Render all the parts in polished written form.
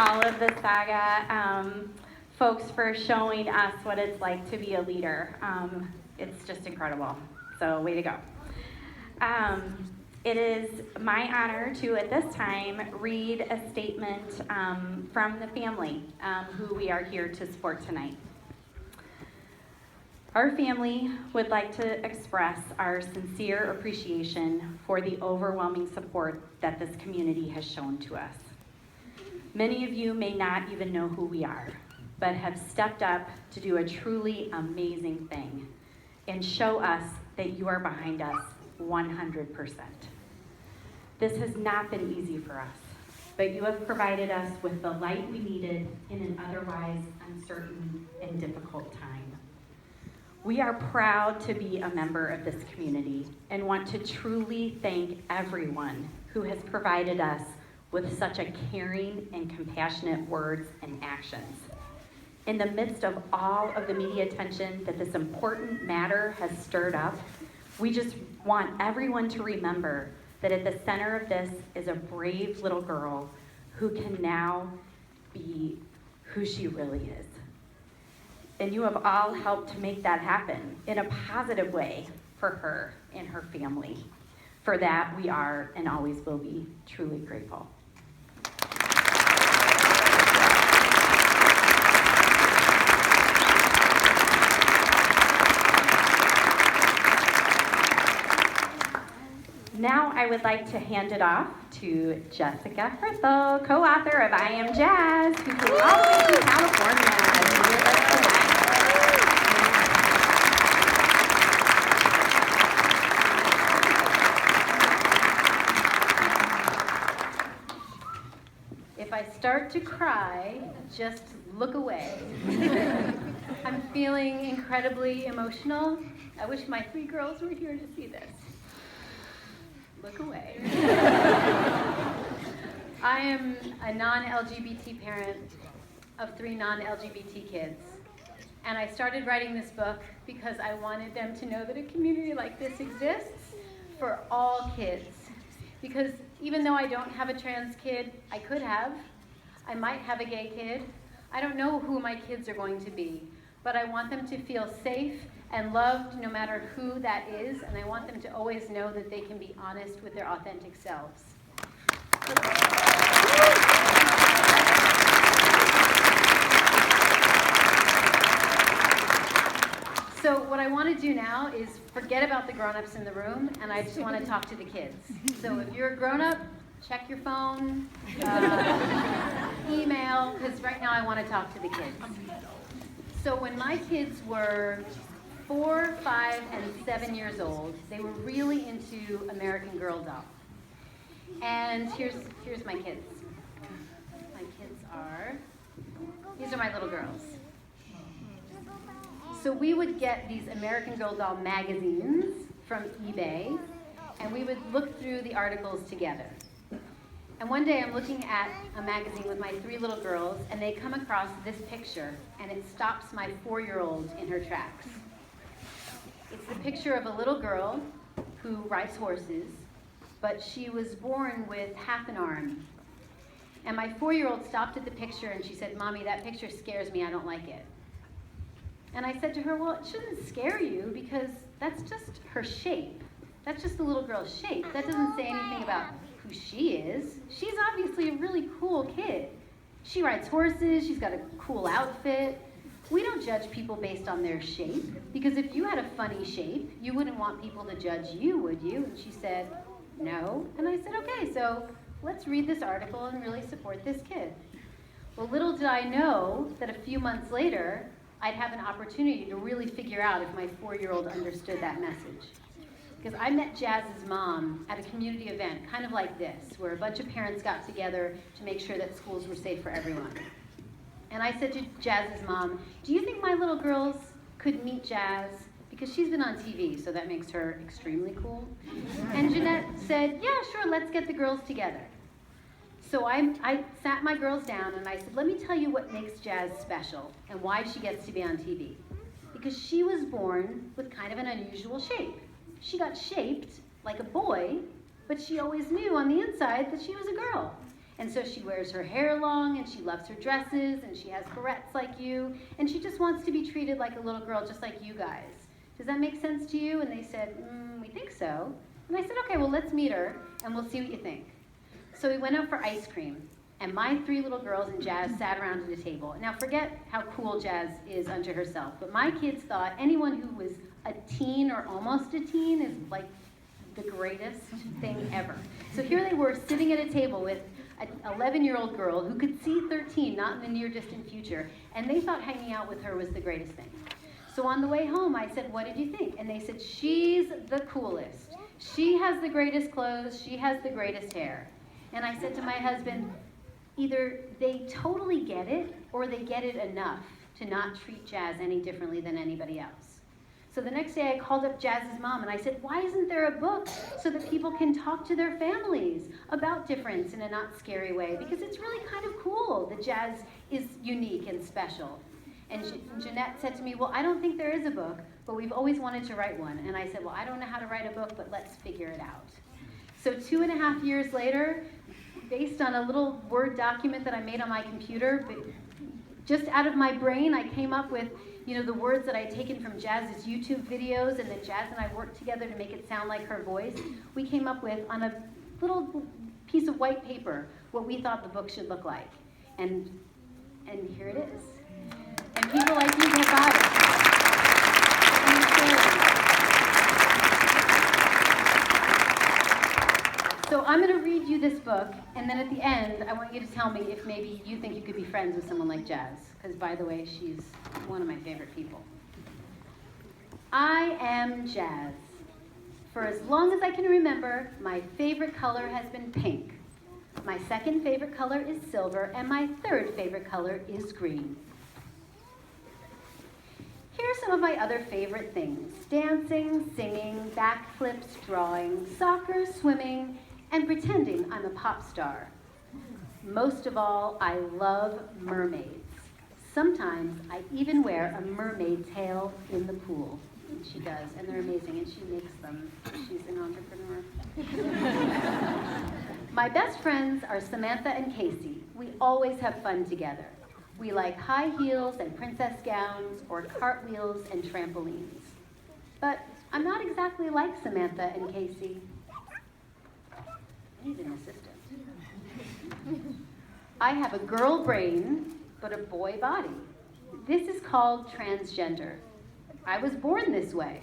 all of the Saga folks for showing us what it's like to be a leader. It's just incredible. So, way to go. It is my honor to, at this time, read a statement from the family who we are here to support tonight. Our family would like to express our sincere appreciation for the overwhelming support that this community has shown to us. Many of you may not even know who we are, but have stepped up to do a truly amazing thing and show us that you are behind us 100%. This has not been easy for us, but you have provided us with the light we needed in an otherwise uncertain and difficult time. We are proud to be a member of this community and want to truly thank everyone who has provided us with such a caring and compassionate words and actions. In the midst of all of the media attention that this important matter has stirred up, we just want everyone to remember that at the center of this is a brave little girl who can now be who she really is. And you have all helped to make that happen in a positive way for her and her family. For that, we are and always will be truly grateful. Now I would like to hand it off to Jessica Herthel, co-author of I Am Jazz, who came all the way from California to be with us tonight. If I start to cry, just look away. I'm feeling incredibly emotional. I wish my 3 girls were here to see this. Look away. I am a non-LGBT parent of 3 non-LGBT kids. And I started writing this book because I wanted them to know that a community like this exists for all kids. Because even though I don't have a trans kid, I could have. I might have a gay kid. I don't know who my kids are going to be. But I want them to feel safe and loved no matter who that is, and I want them to always know that they can be honest with their authentic selves. So what I want to do now is forget about the grown-ups in the room, and I just want to talk to the kids. So if you're a grown-up, check your phone, email, because right now I want to talk to the kids. So when my kids were 4, 5, and 7 years old, they were really into American Girl doll. And here's my kids. My kids these are my little girls. So we would get these American Girl doll magazines from eBay, and we would look through the articles together. And one day I'm looking at a magazine with my 3 little girls, and they come across this picture, and it stops my 4-year-old in her tracks. It's the picture of a little girl who rides horses, but she was born with half an arm. And my 4-year-old stopped at the picture and she said, "Mommy, that picture scares me, I don't like it." And I said to her, "Well, it shouldn't scare you because that's just her shape. That's just the little girl's shape. That doesn't say anything about who she is. She's obviously a really cool kid. She rides horses, she's got a cool outfit. We don't judge people based on their shape, because if you had a funny shape, you wouldn't want people to judge you, would you?" And she said, "No." And I said, "Okay, so let's read this article and really support this kid." Well, little did I know that a few months later, I'd have an opportunity to really figure out if my 4-year-old understood that message. Because I met Jazz's mom at a community event, kind of like this, where a bunch of parents got together to make sure that schools were safe for everyone. And I said to Jazz's mom, "Do you think my little girls could meet Jazz? Because she's been on TV, so that makes her extremely cool." And Jeanette said, "Yeah, sure, let's get the girls together." So I sat my girls down and I said, "Let me tell you what makes Jazz special and why she gets to be on TV. Because she was born with kind of an unusual shape. She got shaped like a boy, but she always knew on the inside that she was a girl. And so she wears her hair long, and she loves her dresses, and she has barrettes like you, and she just wants to be treated like a little girl, just like you guys. Does that make sense to you? And they said, we think so. And I said, okay, well, let's meet her, and we'll see what you think. So we went out for ice cream, and my 3 little girls and Jazz sat around at a table. Now, forget how cool Jazz is unto herself, but my kids thought anyone who was a teen or almost a teen is like the greatest thing ever. So here they were sitting at a table with an 11-year-old girl who could see 13, not in the near distant future, and they thought hanging out with her was the greatest thing. So on the way home, I said, what did you think? And they said, she's the coolest. She has the greatest clothes, she has the greatest hair. And I said to my husband, either they totally get it, or they get it enough to not treat Jazz any differently than anybody else. So the next day I called up Jazz's mom and I said, why isn't there a book so that people can talk to their families about difference in a not scary way? Because it's really kind of cool that Jazz is unique and special. And Jeanette said to me, well, I don't think there is a book, but we've always wanted to write one. And I said, well, I don't know how to write a book, but let's figure it out. So 2.5 years later, based on a little Word document that I made on my computer, just out of my brain, I came up with the words that I'd taken from Jazz's YouTube videos, and then Jazz and I worked together to make it sound like her voice. We came up with, on a little piece of white paper, what we thought the book should look like. And here it is. And people like you have got it. So I'm going to read you this book, and then at the end, I want you to tell me if maybe you think you could be friends with someone like Jazz, because by the way, she's one of my favorite people. I am Jazz. For as long as I can remember, my favorite color has been pink. My second favorite color is silver, and my third favorite color is green. Here are some of my other favorite things: dancing, singing, backflips, drawing, soccer, swimming, and pretending I'm a pop star. Most of all, I love mermaids. Sometimes I even wear a mermaid tail in the pool. And she does, and they're amazing, and she makes them. She's an entrepreneur. My best friends are Samantha and Casey. We always have fun together. We like high heels and princess gowns, or cartwheels and trampolines. But I'm not exactly like Samantha and Casey. I need an assistant. I have a girl brain, but a boy body. This is called transgender. I was born this way.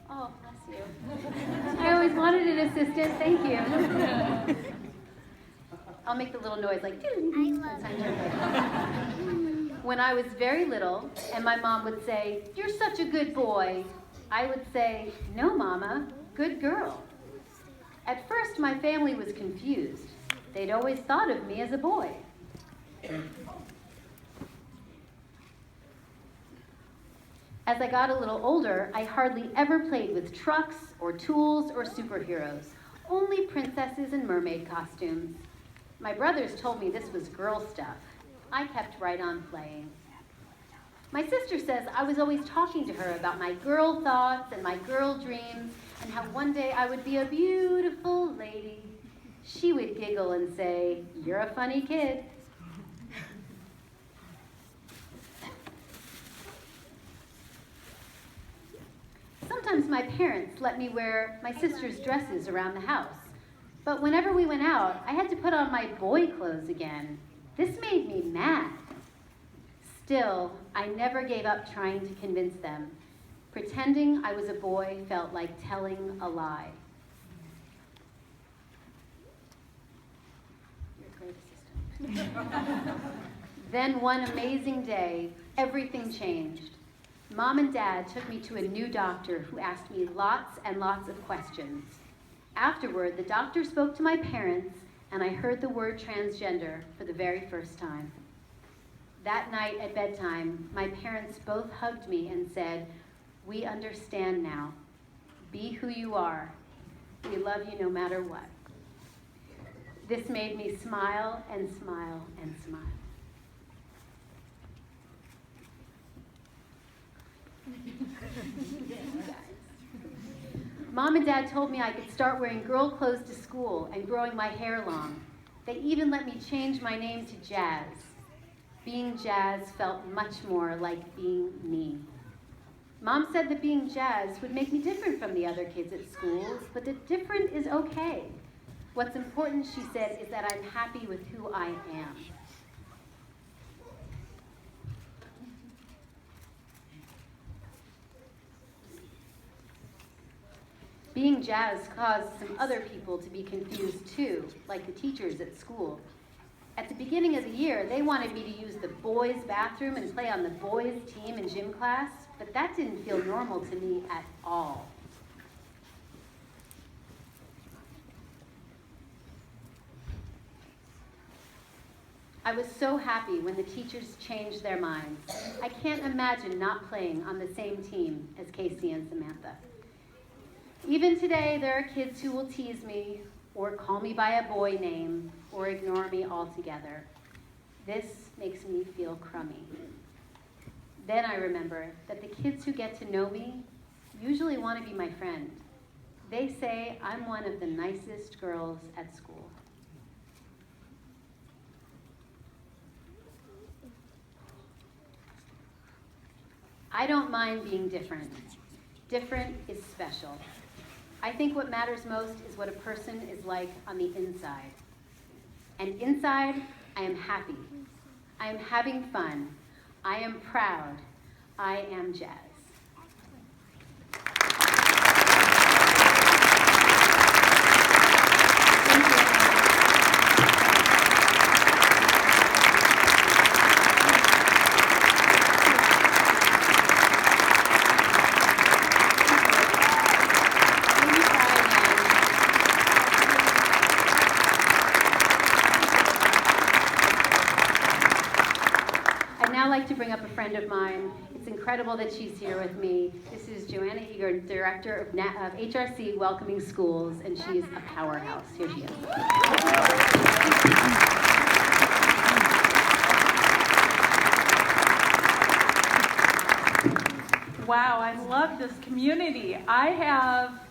Oh, bless you. I always wanted an assistant. Thank you. I'll make the little noise like, I love it. When I was very little, and my mom would say, you're such a good boy, I would say, no, Mama, good girl. At first, my family was confused. They'd always thought of me as a boy. As I got a little older, I hardly ever played with trucks or tools or superheroes, only princesses and mermaid costumes. My brothers told me this was girl stuff. I kept right on playing. My sister says I was always talking to her about my girl thoughts and my girl dreams, and how one day I would be a beautiful lady. She would giggle and say, you're a funny kid. Sometimes my parents let me wear my sister's dresses around the house. But whenever we went out, I had to put on my boy clothes again. This made me mad. Still, I never gave up trying to convince them. Pretending I was a boy felt like telling a lie. You're a great assistant. Then one amazing day, everything changed. Mom and Dad took me to a new doctor who asked me lots and lots of questions. Afterward, the doctor spoke to my parents, and I heard the word transgender for the very first time. That night at bedtime, my parents both hugged me and said, we understand now. Be who you are. We love you no matter what. This made me smile and smile and smile. Mom and Dad told me I could start wearing girl clothes to school and growing my hair long. They even let me change my name to Jazz. Being Jazz felt much more like being me. Mom said that being Jazz would make me different from the other kids at school, but that different is okay. What's important, she said, is that I'm happy with who I am. Being Jazz caused some other people to be confused too, like the teachers at school. At the beginning of the year, they wanted me to use the boys' bathroom and play on the boys' team in gym class, but that didn't feel normal to me at all. I was so happy when the teachers changed their minds. I can't imagine not playing on the same team as Casey and Samantha. Even today, there are kids who will tease me or call me by a boy name or ignore me altogether. This makes me feel crummy. Then I remember that the kids who get to know me usually want to be my friend. They say I'm one of the nicest girls at school. I don't mind being different. Different is special. I think what matters most is what a person is like on the inside. And inside, I am happy. I am having fun. I am proud. I am Jazz. To bring up a friend of mine. It's incredible that she's here with me. This is Joanna Eager, Director of HRC Welcoming Schools, and she's a powerhouse. Here she is. Wow, I love this community. I have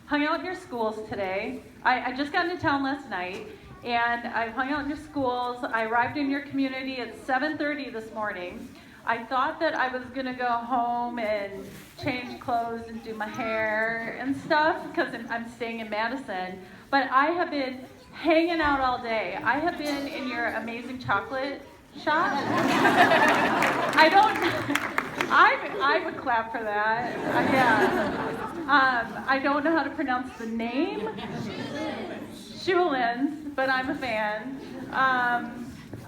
hung out in your schools today. I just got into town last night, and I've hung out in your schools. I arrived in your community at 7:30 this morning. I thought that I was going to go home and change clothes and do my hair and stuff because I'm staying in Madison. But I have been hanging out all day. I have been in your amazing chocolate shop. I would clap for that. Yeah. I don't know how to pronounce the name. Schulen's, but I'm a fan.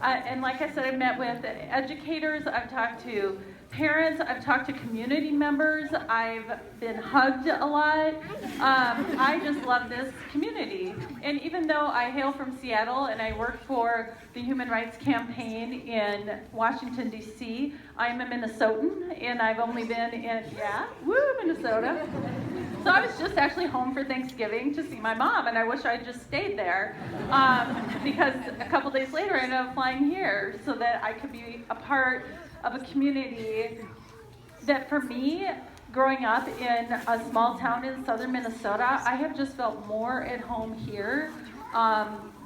And like I said, I've met with educators, I've talked to parents, I've talked to community members, I've been hugged a lot. I just love this community. And even though I hail from Seattle and I work for the Human Rights Campaign in Washington, D.C., I'm a Minnesotan, and I've only been in, Minnesota. So I was just actually home for Thanksgiving to see my mom, and I wish I'd just stayed there because a couple days later I ended up flying here so that I could be a part of a community that for me, growing up in a small town in southern Minnesota, I have just felt more at home here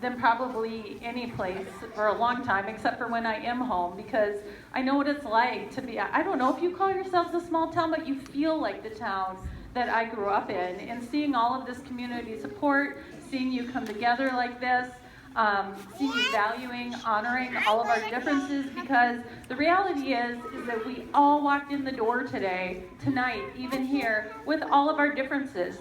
than probably any place for a long time, except for when I am home, because I know what it's like to be, I don't know if you call yourselves a small town, but you feel like the town that I grew up in. And seeing all of this community support, seeing you come together like this, seeing you valuing, honoring all of our differences, because the reality is that we all walked in the door tonight, even here, with all of our differences.